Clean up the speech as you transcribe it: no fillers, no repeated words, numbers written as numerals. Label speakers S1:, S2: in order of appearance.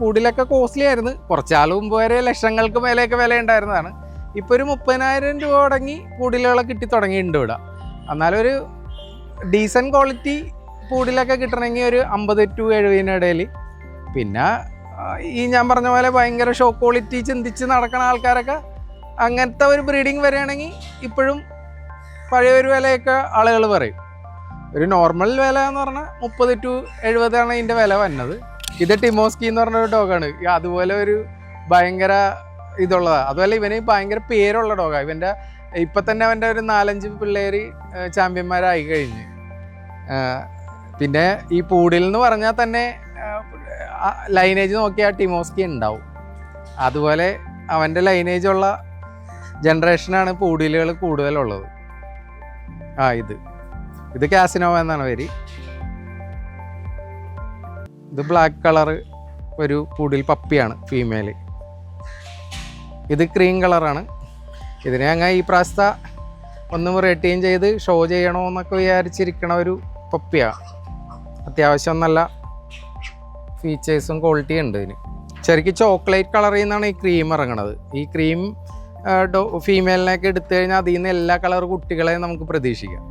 S1: കൂടിലൊക്കെ costly ആയിരുന്നു. കുറച്ചാൾ മുമ്പ് വരെ ലക്ഷങ്ങൾക്ക് മേലെയൊക്കെ വില ഉണ്ടായിരുന്നതാണ്. ഇപ്പോൾ ഒരു 30,000 രൂപ തുടങ്ങി കൂടിലുകളെ കിട്ടി തുടങ്ങിയിട്ടുണ്ട് ഇവിടെ. എന്നാലൊരു ഡീസൻറ്റ് ക്വാളിറ്റി കൂടിലൊക്കെ കിട്ടണമെങ്കിൽ ഒരു 50 to 70 ഇടയിൽ. പിന്നെ ഈ ഞാൻ പറഞ്ഞ പോലെ ഭയങ്കര ഷോ ക്വാളിറ്റി ചിന്തിച്ച് നടക്കുന്ന ആൾക്കാരൊക്കെ അങ്ങനത്തെ ഒരു ബ്രീഡിങ് വരികയാണെങ്കിൽ ഇപ്പോഴും പഴയൊരു വിലയൊക്കെ ആളുകൾ പറയും. ഒരു നോർമൽ വില എന്ന് പറഞ്ഞാൽ 30 to 70 ആണ് ഇതിൻ്റെ വില വന്നത്. ഇത് ടിമോസ്കി എന്ന് പറഞ്ഞൊരു ഡോഗാണ്. അതുപോലെ ഒരു ഭയങ്കര ഇതുള്ളതാണ്. അതുപോലെ ഇവന് ഭയങ്കര പേരുള്ള ഡോഗാണ്. ഇവൻ്റെ ഇപ്പം തന്നെ അവൻ്റെ ഒരു 4-5 പിള്ളേർ ചാമ്പ്യന്മാരായി കഴിഞ്ഞ്. പിന്നെ ഈ പൂഡിൽ എന്ന് പറഞ്ഞാൽ തന്നെ ലൈനേജ് നോക്കിയാൽ ടിമോസ്കി ഉണ്ടാവും. അതുപോലെ അവൻ്റെ ലൈനേജുള്ള ജനറേഷനാണ് പൂഡിലുകൾ കൂടുതലുള്ളത്. ഇത് കാസിനോവ എന്നാണ് പേര്. ഇത് ബ്ലാക്ക് കളറ് ഒരു പൂഡിൽ പപ്പിയാണ്, ഫീമെയിൽ. ഇത് ക്രീം കളറാണ്. ഇതിനെ അങ്ങ് ഈ പ്രാവശ്യത്തെ ഒന്ന് റേറ്റീൻ ചെയ്ത് ഷോ ചെയ്യണമെന്നൊക്കെ വിചാരിച്ചിരിക്കണ ഒരു പപ്പിയാണ്. അത്യാവശ്യം നല്ല ഫീച്ചേഴ്സും ക്വാളിറ്റിയും ഉണ്ട് ഇതിന്. ശരിക്കും ചോക്ലേറ്റ് കളറിൽ നിന്നാണ് ഈ ക്രീം ഇറങ്ങണത്. ഈ ക്രീം ഫീമെയിലിനെയൊക്കെ എടുത്തു കഴിഞ്ഞാൽ അതിൽ നിന്ന് എല്ലാ കളർ കുട്ടികളെയും നമുക്ക് പ്രതീക്ഷിക്കാം.